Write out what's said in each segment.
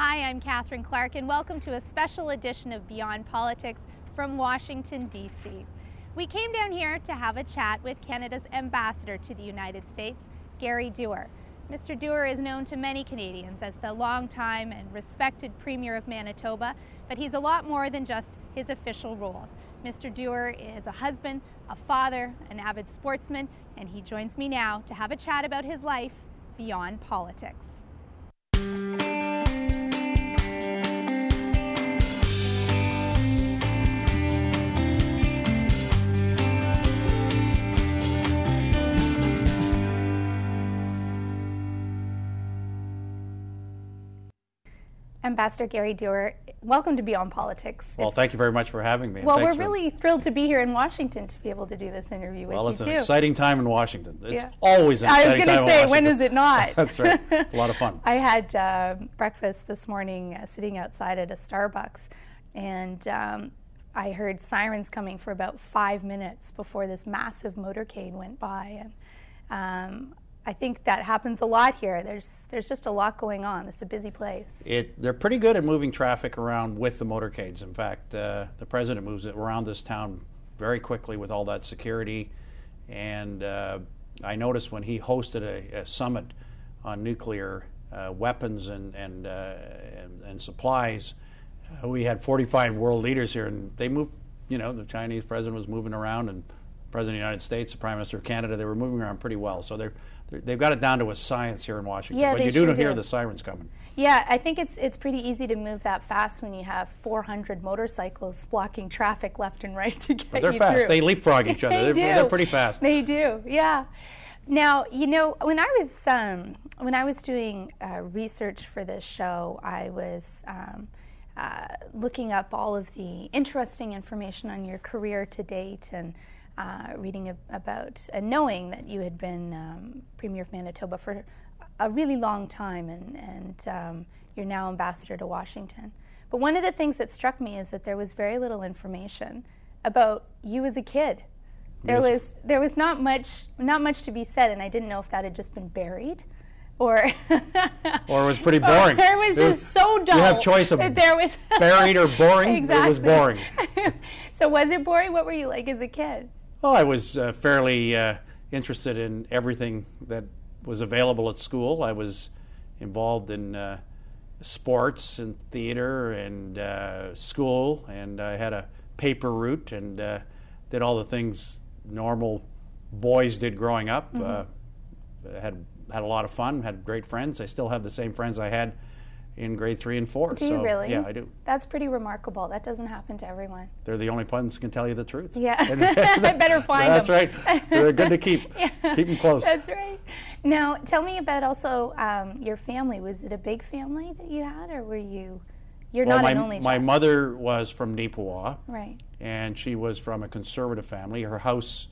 Hi, I'm Catherine Clark, and welcome to a special edition of Beyond Politics from Washington, D.C. We came down here to have a chat with Canada's ambassador to the United States, Gary Doer. Mr. Doer is known to many Canadians as the longtime and respected Premier of Manitoba, but he's a lot more than just his official roles. Mr. Doer is a husband, a father, an avid sportsman, and he joins me now to have a chat about his life beyond politics. Ambassador Gary Doer, welcome to Beyond Politics. Well, thank you very much for having me. Well, we're really thrilled to be here in Washington to be able to do this interview with you, too. Well, it's an exciting time in Washington. It's always an exciting time in Washington. I was going to say, when is it not? That's right. It's a lot of fun. I had breakfast this morning sitting outside at a Starbucks, and I heard sirens coming for about 5 minutes before this massive motorcade went by. And I think that happens a lot here. There's just a lot going on. It's a busy place. They're pretty good at moving traffic around with the motorcades. In fact, the president moves it around this town very quickly with all that security. And I noticed when he hosted a summit on nuclear weapons and supplies, we had 45 world leaders here, and they moved. You know, the Chinese president was moving around, and the President of the United States, the Prime Minister of Canada, they were moving around pretty well. So they've got it down to a science here in Washington. Yeah, but you do hear the sirens coming. Yeah, I think it's pretty easy to move that fast when you have 400 motorcycles blocking traffic left and right to get you through. But they're fast. They leapfrog each other. They're pretty fast. They do, yeah. Now, you know, when I was doing research for this show, I was looking up all of the interesting information on your career to date and reading about and knowing that you had been Premier of Manitoba for a really long time, and you're now ambassador to Washington. But one of the things that struck me is that there was very little information about you as a kid. There was not much to be said, and I didn't know if that had just been buried, or it was pretty boring. Or it was just so dull. You have choice of buried or boring. Exactly. It was boring. So was it boring? What were you like as a kid? Well, I was fairly interested in everything that was available at school. I was involved in sports and theater and school, and I had a paper route and did all the things normal boys did growing up. Mm-hmm. Had a lot of fun, had great friends. I still have the same friends I had in grade 3 and 4. Do you really? Yeah, I do. That's pretty remarkable. That doesn't happen to everyone. They're the only ones who can tell you the truth. Yeah, I better find them. That's right. They're good to keep. Yeah. Keep them close. That's right. Now, tell me about also your family. Was it a big family that you had, or were you're not an only child? My mother was from Nipawa. Right. And she was from a conservative family. Her house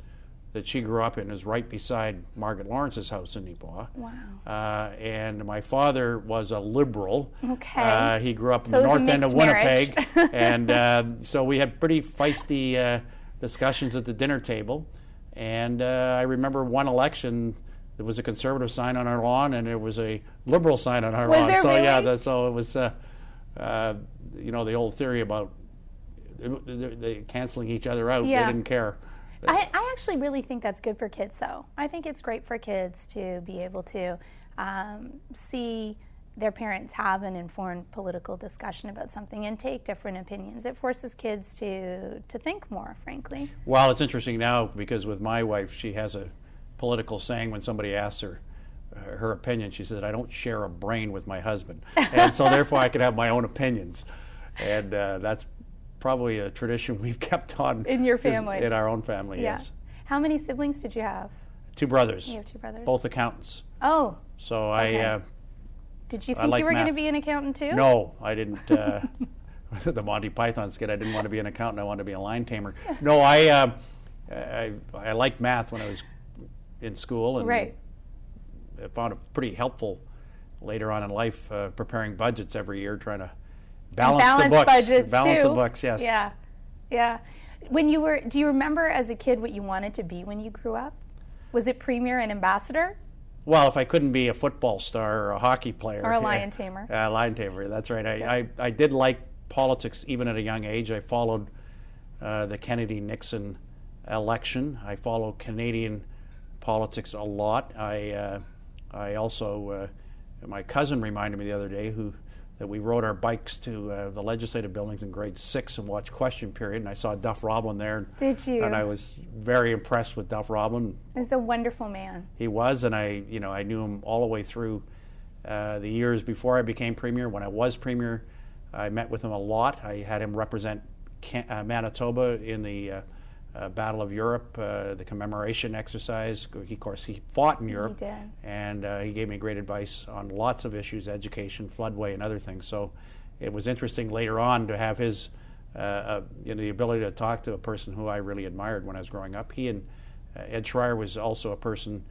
that she grew up in is right beside Margaret Lawrence's house in Nipawa. Wow. And my father was a liberal. Okay. He grew up in the north end of Winnipeg. And so we had pretty feisty discussions at the dinner table. And I remember one election, there was a conservative sign on our lawn and there was a liberal sign on our lawn. There so really? Yeah, so it was, you know, the old theory about they canceling each other out. Yeah. They didn't care. I actually really think that's good for kids, though. I think it's great for kids to be able to see their parents have an informed political discussion about something and take different opinions. It forces kids to think more, frankly. Well, it's interesting now because with my wife, she has a political saying when somebody asks her her opinion. She said, "I don't share a brain with my husband," and so therefore I could have my own opinions, and that's probably a tradition we've kept on in your family. In our own family, yeah. Yes. How many siblings did you have? 2 brothers. You have 2 brothers? Both accountants. Oh. So okay. Did you think you were going to be an accountant too? No, I didn't. The Monty Python skit, I didn't want to be an accountant. I wanted to be a line tamer. No, I liked math when I was in school, and right. I found it pretty helpful later on in life, preparing budgets every year, trying to balance the books. Budgets balance too. the books, yes. Yeah, yeah. Do you remember as a kid what you wanted to be when you grew up? Was it premier and ambassador? Well, if I couldn't be a football star or a hockey player. Or a lion tamer. Lion tamer, that's right. I did like politics even at a young age. I followed the Kennedy-Nixon election. I follow Canadian politics a lot. I also, my cousin reminded me the other day that we rode our bikes to the legislative buildings in grade 6 and watched Question Period, and I saw Duff Roblin there. Did you? And I was very impressed with Duff Roblin. He's a wonderful man. He was, and I knew him all the way through the years before I became premier. When I was premier, I met with him a lot. I had him represent Manitoba in the Battle of Europe, the commemoration exercise. Of course, he fought in Europe. He did. And he gave me great advice on lots of issues, education, floodway, and other things. So it was interesting later on to have his, the ability to talk to a person who I really admired when I was growing up. He and Ed Schreier was also a person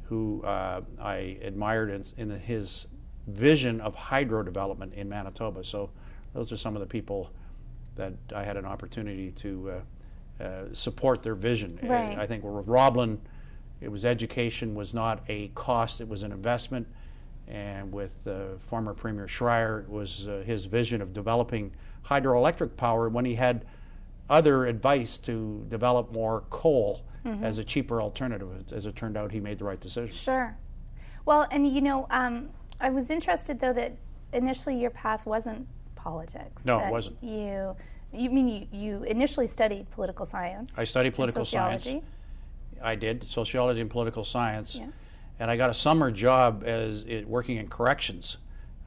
who I admired in his vision of hydro development in Manitoba. So those are some of the people that I had an opportunity to support their vision. Right. I think with Roblin, it was education was not a cost, it was an investment. And with former Premier Schreier, it was his vision of developing hydroelectric power when he had other advice to develop more coal as a cheaper alternative. As it turned out, he made the right decision. Sure. Well, and I was interested, though, that initially your path wasn't politics. No, it wasn't. You initially studied political science. I studied political sociology. science. I did sociology and political science, Yeah. and I got a summer job working in corrections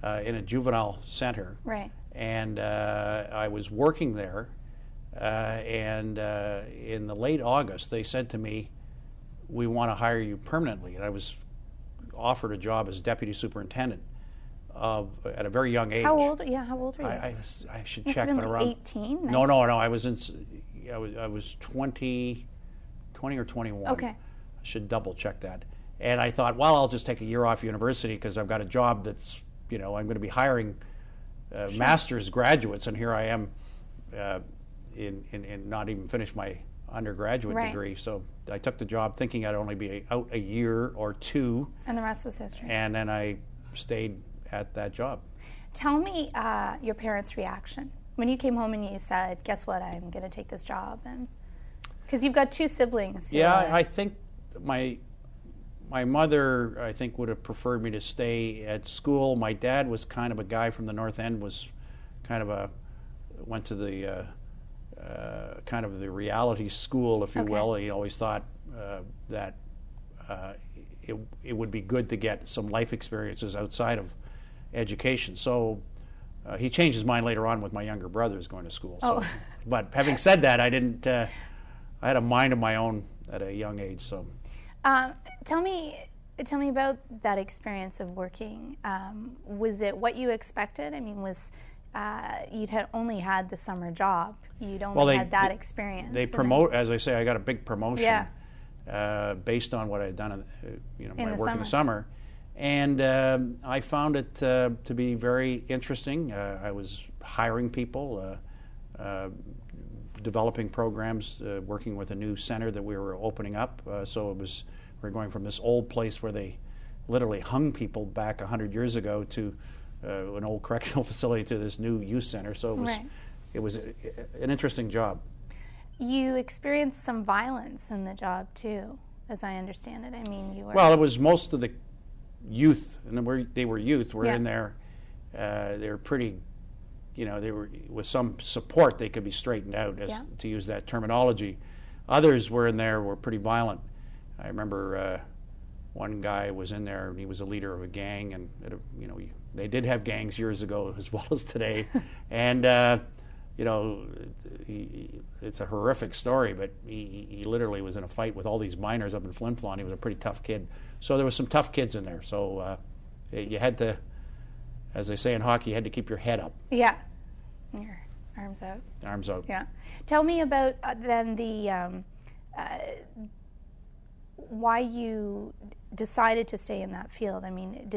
in a juvenile center. Right. And I was working there, and in the late August, they said to me, "We want to hire you permanently," and I was offered a job as deputy superintendent at a very young age. How old? Yeah, how old were you? I should Must check, have but been around 18. No. I was I was 20 or 21. Okay. I should double check that. And I thought, well, I'll just take a year off university because I've got a job that's, I'm going to be hiring master's graduates, and here I am in not even finished my undergraduate Right. degree. So I took the job thinking I'd only be out a year or two. And the rest was history. And then I stayed at that job. Tell me your parents' reaction when you came home and you said, "Guess what? I'm going to take this job." And because you've got two siblings. Yeah, I think my mother, I think, would have preferred me to stay at school. My dad was kind of a guy from the North End, was kind of went to the kind of the reality school, if you Okay. will. He always thought that it would be good to get some life experiences outside of education. So he changed his mind later on with my younger brothers going to school. So. Oh. But having said that, I didn't. I had a mind of my own at a young age. So, tell me about that experience of working. Was it what you expected? I mean, you'd had only had the summer job. You'd only had that experience. They promote, as I say, I got a big promotion. Yeah. Based on what I had done, my work in the summer, and I found it to be very interesting. I was hiring people, developing programs, working with a new center that we were opening up. So we're going from this old place where they literally hung people back 100 years ago to an old correctional facility to this new youth center. So it was an interesting job. You experienced some violence in the job too, as I understand it. I mean, you were... Well, it was most of the youth, and they were youth, were Yeah. in there. They were pretty, they were, with some support, they could be straightened out, Yeah. to use that terminology. Others were in there, were pretty violent. I remember one guy was in there, and he was a leader of a gang, and they did have gangs years ago as well as today. And it's a horrific story, but he literally was in a fight with all these miners up in Flin Flon. He was a pretty tough kid. So there was some tough kids in there. So you had to, as they say in hockey, you had to keep your head up. Yeah. Your arms out. Arms out. Yeah. Tell me about then why you decided to stay in that field. I mean,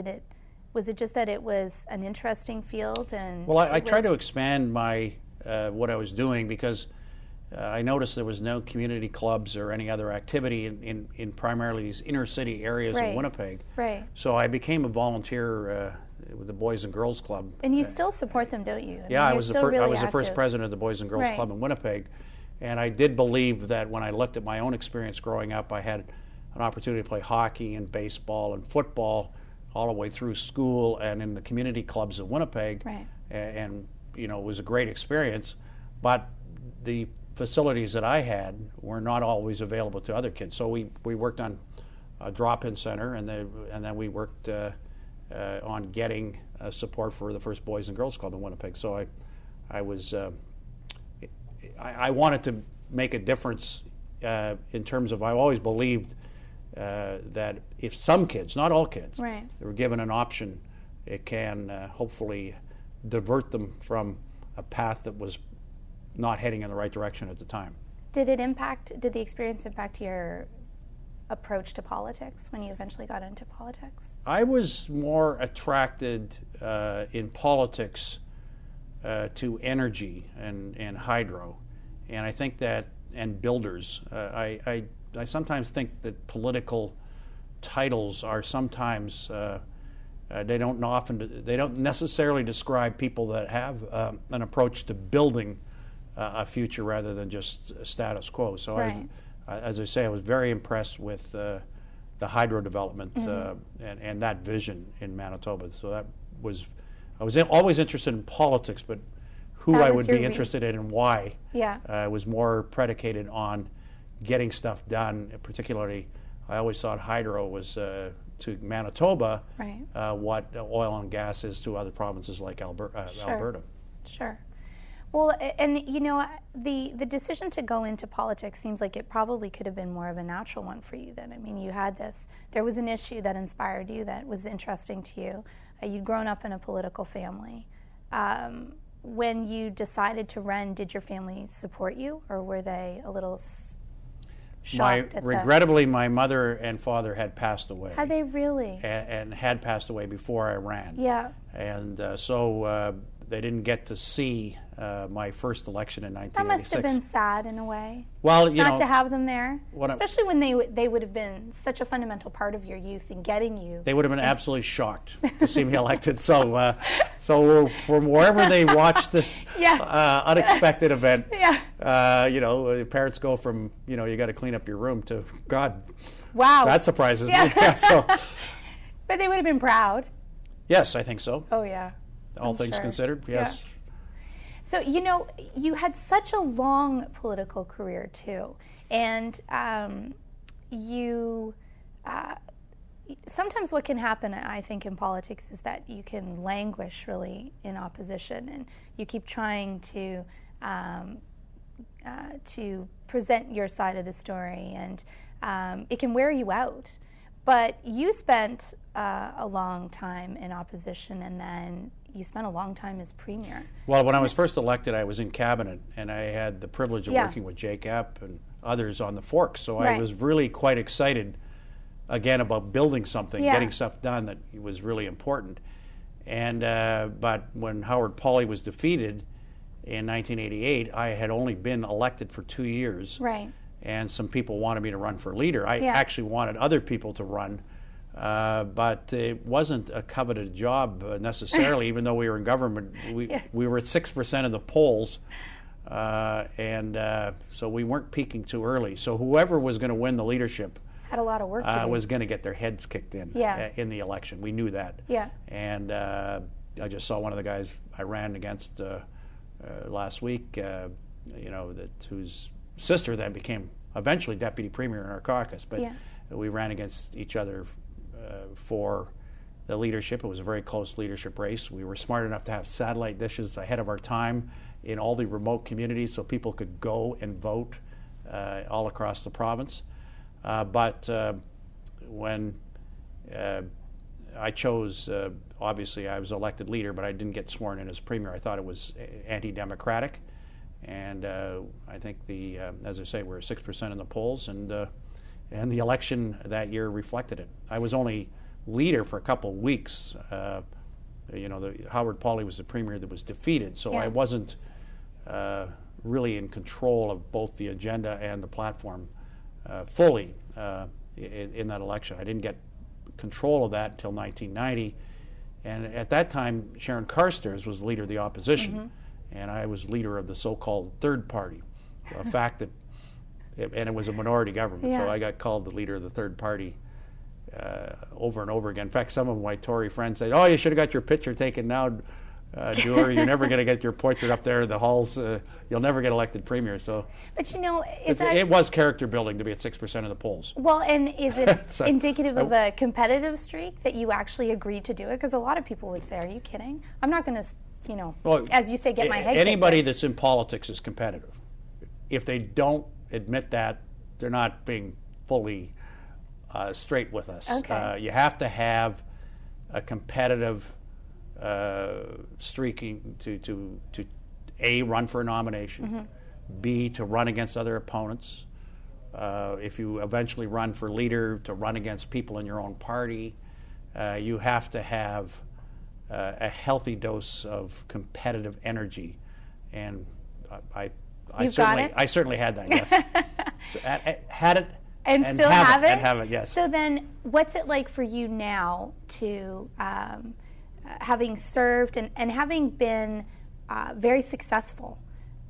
was it just that it was an interesting field? And well, I tried to expand my what I was doing because I noticed there was no community clubs or any other activity in primarily these inner city areas of Winnipeg. Right. So I became a volunteer with the Boys and Girls Club. And you still support them, don't you? Yeah, I was really the first president of the Boys and Girls Club in Winnipeg, and I did believe that when I looked at my own experience growing up, I had an opportunity to play hockey and baseball and football all the way through school and in the community clubs of Winnipeg, and it was a great experience, but the facilities that I had were not always available to other kids. So we worked on a drop-in center, and then we worked on getting support for the first Boys and Girls Club in Winnipeg. So I wanted to make a difference in terms of, I've always believed that if some kids, not all kids, they were given an option, it can hopefully divert them from a path that was not heading in the right direction at the time. Did the experience impact your approach to politics when you eventually got into politics? I was more attracted in politics to energy and hydro, and I think that, and builders. I sometimes think that political titles are sometimes they don't necessarily describe people that have an approach to building a future rather than just status quo. So as I say, I was very impressed with the hydro development and that vision in Manitoba. So I was always interested in politics, but who I would be interested in and why was more predicated on getting stuff done. Particularly, I always thought hydro was to Manitoba what oil and gas is to other provinces like Alberta. Sure. Well, and the decision to go into politics seems like it probably could have been more of a natural one for you then. I mean, there was an issue that inspired you, that was interesting to you. You'd grown up in a political family. When you decided to run, did your family support you, or were they a little shocked regrettably, my mother and father had passed away. Had they really? And had passed away before I ran. Yeah. And so they didn't get to see my first election in 1986. That must have been sad in a way. Well, not to have them there, especially when they would have been such a fundamental part of your youth in getting you. They would have been absolutely shocked to see me elected. So, from wherever they watched this unexpected event, parents go from you got to clean up your room to God. Wow, that surprises me. Yeah, so. But they would have been proud. Yes, I think so. Oh yeah. All things considered, yes. Yeah. So, you had such a long political career, too. And sometimes what can happen, I think, in politics is that you can languish really in opposition, and you keep trying to present your side of the story, and it can wear you out. But you spent a long time in opposition, and then you spent a long time as premier. Well, when I was first elected, I was in cabinet, and I had the privilege of working with Jake Epp and others on the Forks. So I was really quite excited, again, about building something, getting stuff done that was really important. And but when Howard Pauly was defeated in 1988, I had only been elected for 2 years. Right. And some people wanted me to run for leader. I actually wanted other people to run, but it wasn't a coveted job necessarily, even though we were in government. We were at 6% of the polls, and so we weren't peaking too early. So whoever was going to win the leadership had a lot of work to do. Was going to get their heads kicked in the election. We knew that. Yeah. And I just saw one of the guys I ran against last week, whose sister then became eventually deputy premier in our caucus, but we ran against each other for the leadership. It was a very close leadership race. We were smart enough to have satellite dishes ahead of our time in all the remote communities so people could go and vote all across the province. But when I chose, obviously I was elected leader, but I didn't get sworn in as premier. I thought it was anti-democratic. And I think as I say, we're 6% in the polls, and the election that year reflected it. I was only leader for a couple of weeks. Howard Pauly was the premier that was defeated, so I wasn't really in control of both the agenda and the platform fully in that election. I didn't get control of that until 1990, and at that time Sharon Carstairs was the leader of the opposition, and I was leader of the so-called third party, a fact that, and it was a minority government, so I got called the leader of the third party over and over again. In fact, some of my Tory friends said, "Oh, you should have got your picture taken now, Doer. You're never going to get your portrait up there in the halls. You'll never get elected premier." So, but you know, it was character building to be at 6% of the polls. Well, and is it indicative of a competitive streak that you actually agreed to do it? Because a lot of people would say, "Are you kidding? I'm not going to, well, as you say, get my head." Anybody that's in politics is competitive. If they don't admit that, they're not being fully straight with us. Okay. You have to have a competitive streaking to A, run for a nomination, B, to run against other opponents, if you eventually run for leader, to run against people in your own party. You have to have a healthy dose of competitive energy, and I certainly had that, yes. So, had it. And still have it? And have it, yes. So then, what's it like for you now to, having served and having been very successful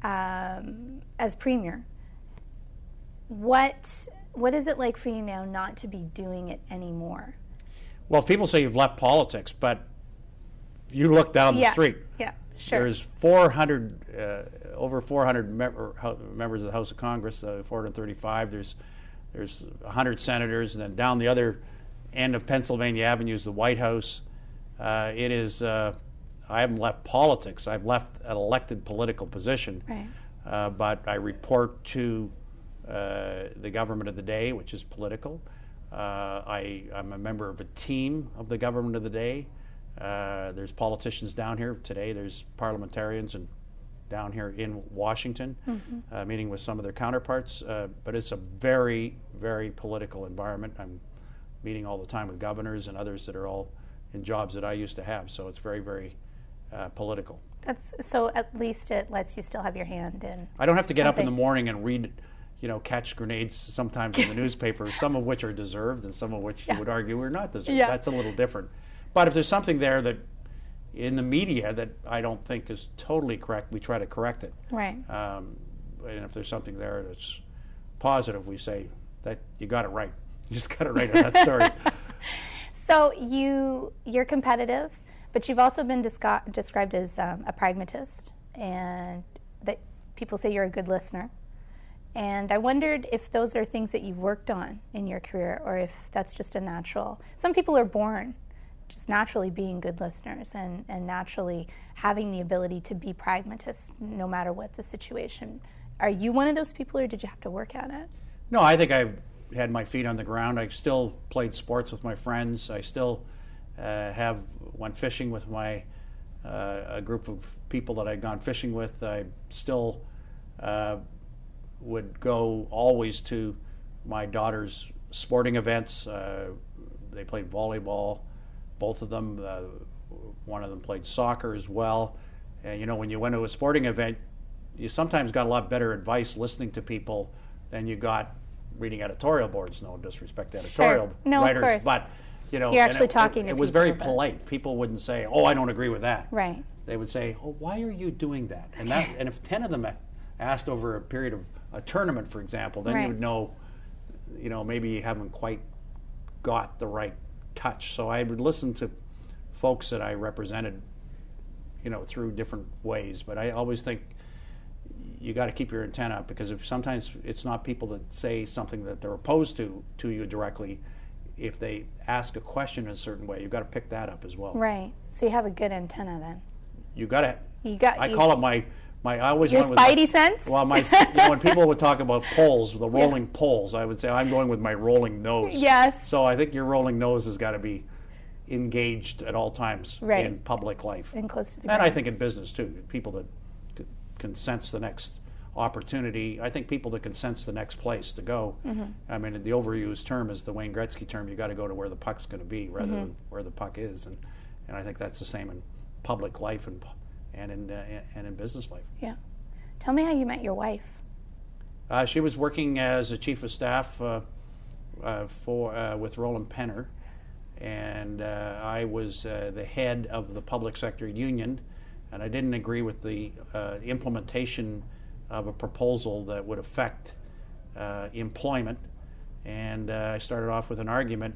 as premier, what is it like for you now not to be doing it anymore? Well, people say you've left politics, but you look down the street. Yeah, sure. There's over 400 members of the House of Congress, 435. There's 100 senators, and then down the other end of Pennsylvania Avenue is the White House. I haven't left politics. I've left an elected political position, right. But I report to the government of the day, which is political. I'm a member of a team of the government of the day. There's politicians down here today. There's parliamentarians and down here in Washington, meeting with some of their counterparts. But it's a very, very political environment. I'm meeting all the time with governors and others that are all in jobs that I used to have. So it's very, very political. So at least it lets you still have your hand in. I don't have to get up in the morning and read, catch grenades sometimes in the newspaper, some of which are deserved and some of which you would argue are not deserved. Yeah. That's a little different. But if there's something there that in the media that I don't think is totally correct, we try to correct it. Right. And if there's something there that's positive, we say that you got it right. You just got it right on that story. So you're competitive, but you've also been described as a pragmatist, and that people say you're a good listener. And I wondered if those are things that you've worked on in your career, or if that's just a natural. Some people are born just naturally being good listeners and naturally having the ability to be pragmatists no matter what the situation. Are you one of those people, or did you have to work at it? No, I think I had my feet on the ground. I still played sports with my friends. I still went fishing with a group of people that I'd gone fishing with. I still would go always to my daughter's sporting events. They played volleyball, both of them. One of them played soccer as well. And when you went to a sporting event, you sometimes got a lot better advice listening to people than you got reading editorial boards. No disrespect to editorial writers, of course. but you're actually talking to people. It was very polite. People wouldn't say, "Oh, I don't agree with that." Right. They would say, "Oh, why are you doing that?" And if 10 of them asked over a period of a tournament, for example, then you would know, maybe you haven't quite got the right touch. So I would listen to folks that I represented, through different ways. But I always think you got to keep your antenna up, because sometimes it's not people that say something that they're opposed to you directly. If they ask a question in a certain way, you've got to pick that up as well. Right. So you have a good antenna then. You got to. I call it my. I always your went with spidey sense. Well, when people would talk about polls, the rolling polls, I would say I'm going with my rolling nose. Yes. So I think your rolling nose has got to be engaged at all times in public life. And close to the ground. ground. I think in business too. People that can sense the next opportunity. I think people that can sense the next place to go. Mm-hmm. I mean, the overused term is the Wayne Gretzky term. You got to go to where the puck's going to be rather than where the puck is, and I think that's the same in public life and in business life. Yeah. Tell me how you met your wife. She was working as a chief of staff with Roland Penner, and I was the head of the public sector union, and I didn't agree with the implementation of a proposal that would affect employment, and I started off with an argument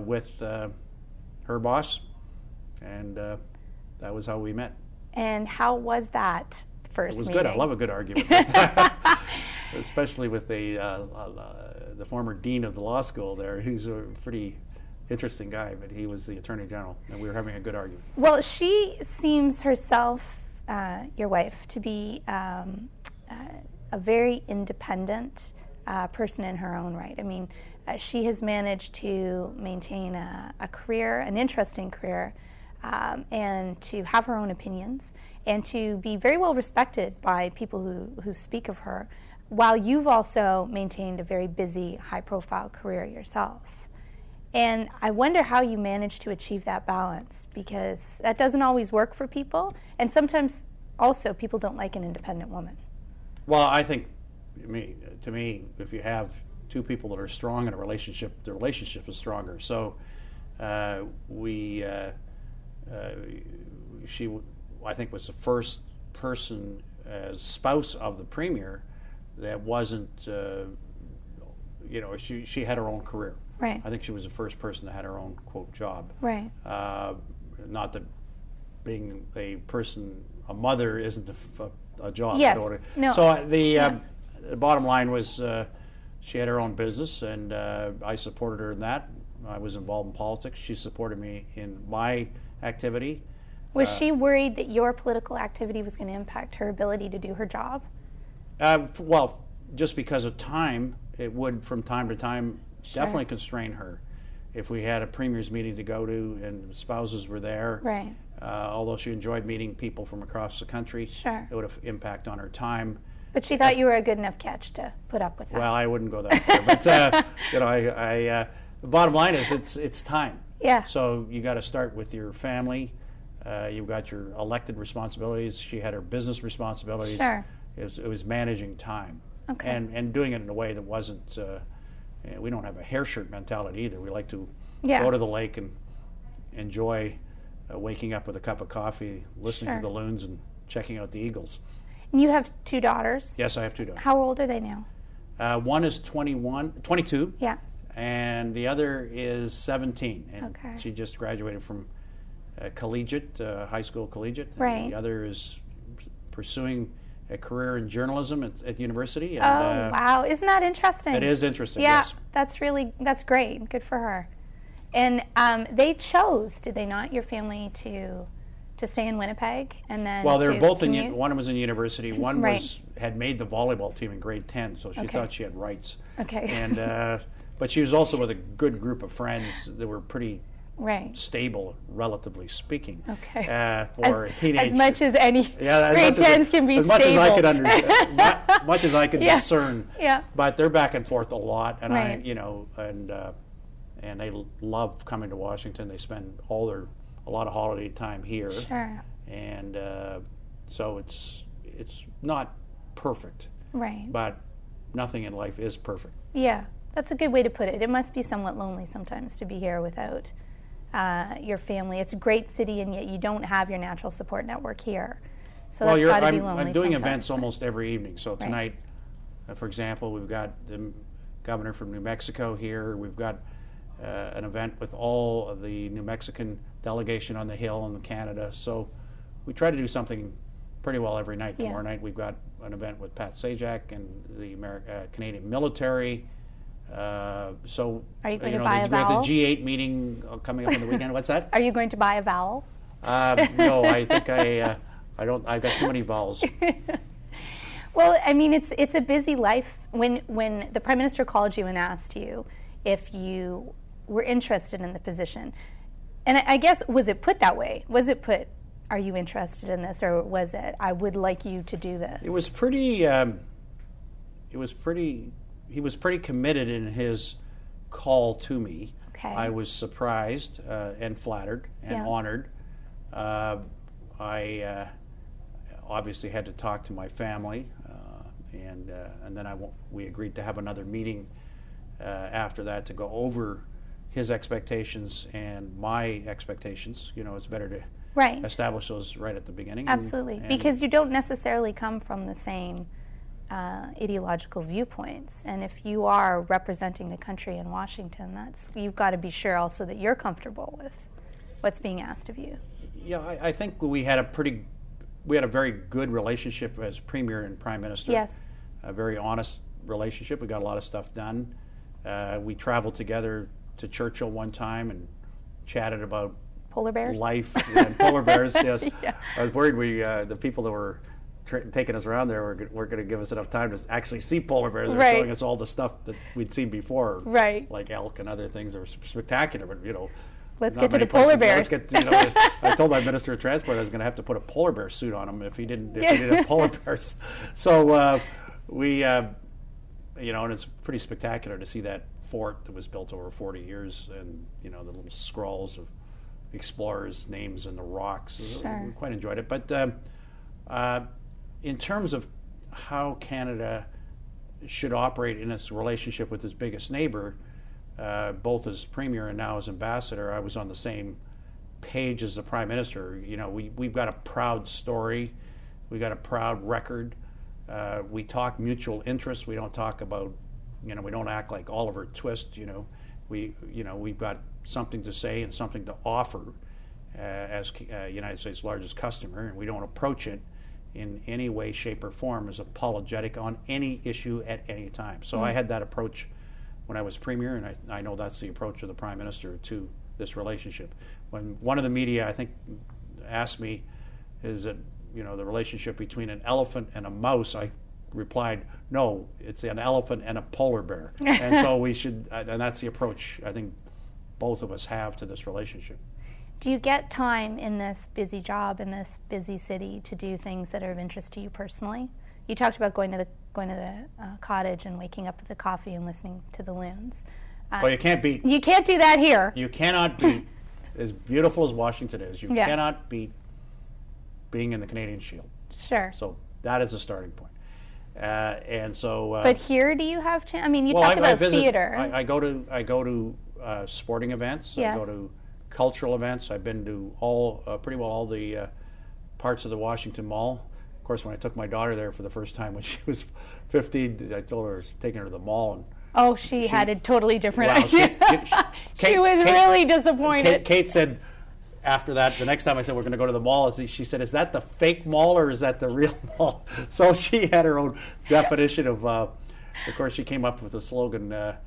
with her boss, and that was how we met. And how was that first meeting? It was good. I love a good argument. Especially with the former dean of the law school there, who's a pretty interesting guy, but he was the attorney general, and we were having a good argument. Well, she seems herself, your wife, to be a very independent person in her own right. I mean, she has managed to maintain a career, an interesting career, and to have her own opinions, and to be very well respected by people who speak of her, while you've also maintained a very busy, high-profile career yourself. And I wonder how you manage to achieve that balance, because that doesn't always work for people, and sometimes also people don't like an independent woman. Well, I think, to me, if you have two people that are strong in a relationship, the relationship is stronger. So she, I think, was the first person as spouse of the premier that wasn't, she had her own career. Right. I think she was the first person that had her own, quote, job. Right. Not that being a mother isn't a job. Yes. No. So the bottom line was she had her own business, and I supported her in that. I was involved in politics. She supported me in my activity. Was she worried that your political activity was going to impact her ability to do her job? Well, just because of time, it would from time to time definitely constrain her. If we had a premier's meeting to go to and spouses were there, right. Although she enjoyed meeting people from across the country, sure. It would have impact on her time. But she thought you were a good enough catch to put up with that. Well, I wouldn't go that far. But the bottom line is it's time. Yeah. So you got to start with your family. You've got your elected responsibilities. She had her business responsibilities. Sure. It was managing time. Okay. And doing it in a way that wasn't. We don't have a hair shirt mentality either. We like to go to the lake and enjoy waking up with a cup of coffee, listening to the loons, and checking out the eagles. And you have two daughters? Yes, I have two daughters. How old are they now? One is 22. Yeah. And the other is 17. And okay. she just graduated from collegiate, high school collegiate. Right. And the other is pursuing a career in journalism at university. And, wow. Isn't that interesting? It is interesting, yeah, yes. That's great. Good for her. And they chose, did they not, your family to stay in Winnipeg and then well, they're both commute? one was in university, one right. had made the volleyball team in grade 10, so she okay. thought she had rights. Okay. And but she was also with a good group of friends that were pretty right. stable, relatively speaking. Okay. For a teenage, as much as any grade 10s can be as much stable. As I could understand, much as I could yeah. discern. Yeah. But they're back and forth a lot, and right. and they love coming to Washington. They spend a lot of holiday time here. Sure. And so it's not perfect. Right. But nothing in life is perfect. Yeah. That's a good way to put it. It must be somewhat lonely sometimes to be here without your family. It's a great city, and yet you don't have your natural support network here. So that's got to be lonely. I'm doing sometimes. events almost every evening. So right. tonight, for example, we've got the governor from New Mexico here. We've got an event with all of the New Mexican delegation on the Hill in Canada. So we try to do something pretty well every night. Yeah. Tomorrow night we've got an event with Pat Sajak and the Canadian military. So are you going to buy a vowel? We have the G8 meeting coming up on the weekend. What's that? Are you going to buy a vowel? No, I think I don't. I've got too many vowels. Well, I mean, it's a busy life. When the Prime Minister called you and asked you if you were interested in the position, and I guess, was it put that way? Was it put, are you interested in this, or was it, I would like you to do this? It was pretty. He was pretty committed in his call to me. Okay. I was surprised and flattered and honored. I obviously had to talk to my family, and then we agreed to have another meeting after that to go over his expectations and my expectations. It's better to establish those right at the beginning. Absolutely, because you don't necessarily come from the same ideological viewpoints, and if you are representing the country in Washington, you've got to be sure also that you're comfortable with what's being asked of you. Yeah, I think we had a very good relationship as Premier and Prime Minister. Yes. A very honest relationship. We got a lot of stuff done. We traveled together to Churchill one time and chatted about polar bears, life, and polar bears. Yes, yeah. I was worried the people that were taking us around there weren't going to give us enough time to actually see polar bears. They were showing us all the stuff that we'd seen before, like elk and other things that were spectacular. But let's get to the polar bears. I told my Minister of Transport I was going to have to put a polar bear suit on him if he didn't have polar bears. So and it's pretty spectacular to see that fort that was built over 40 years, and the little scrawls of explorers' names in the rocks. Sure. We quite enjoyed it. But in terms of how Canada should operate in its relationship with its biggest neighbor, both as Premier and now as Ambassador, I was on the same page as the Prime Minister. We've got a proud story. We've got a proud record. We talk mutual interests. We don't talk about, we don't act like Oliver Twist. We've got something to say and something to offer as United States' largest customer, and we don't approach it in any way, shape, or form as apologetic on any issue at any time. So I had that approach when I was Premier, and I know that's the approach of the Prime Minister to this relationship. When one of the media, I think, asked me, is it the relationship between an elephant and a mouse, I replied, no, it's an elephant and a polar bear. And so we should, and that's the approach I think both of us have to this relationship. Do you get time in this busy job, in this busy city, to do things that are of interest to you personally? You talked about going to the cottage and waking up with the coffee and listening to the loons. Well, you can't beat. You can't do that here. You cannot beat, as beautiful as Washington is, you cannot beat being in the Canadian Shield. Sure. So that is a starting point. And so. But here, do you have chance? I mean, you talked about theater. I go to sporting events. Yes. I go to cultural events. I've been to pretty well all the parts of the Washington Mall. Of course, when I took my daughter there for the first time when she was 15, I told her I was taking her to the mall, and she had a totally different idea. She was really disappointed. Kate said after that, the next time I said we're going to go to the mall, she said, "Is that the fake mall or is that the real mall?" So she had her own definition of. Of course, she came up with the slogan. My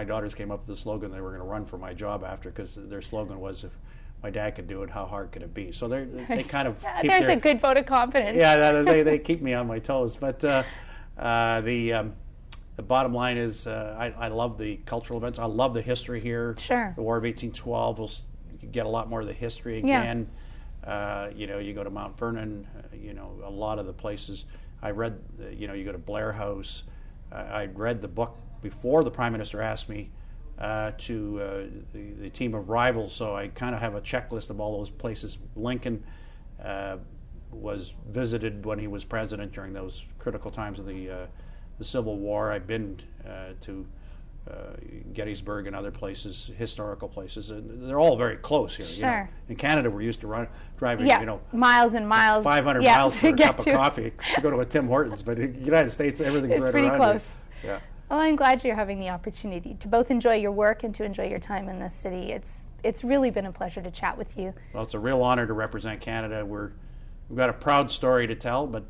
daughters came up with the slogan they were going to run for my job after, because their slogan was, "If my dad could do it, how hard could it be?" So they kind of there's a good vote of confidence. Yeah, they keep me on my toes. But the bottom line is, I love the cultural events. I love the history here. Sure. The War of 1812. You get a lot more of the history again. Yeah. You go to Mount Vernon. A lot of the places. I read. You go to Blair House. I read the book before the Prime Minister asked me to the team of Rivals, so I kind of have a checklist of all those places. Lincoln was visited when he was president during those critical times of the Civil War. I've been to Gettysburg and other places, historical places, and they're all very close here. Sure. In Canada, we're used to driving, miles and miles, 500 miles for a cup of coffee to go to a Tim Hortons. But in the United States, everything's right pretty around close. Here. Yeah. Well, I'm glad you're having the opportunity to both enjoy your work and to enjoy your time in this city. It's really been a pleasure to chat with you. Well, it's a real honor to represent Canada. We've got a proud story to tell, but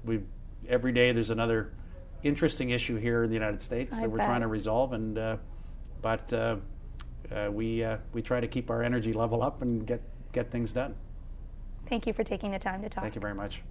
every day there's another interesting issue here in the United States that we're trying to resolve, and we try to keep our energy level up and get things done. Thank you for taking the time to talk. Thank you very much.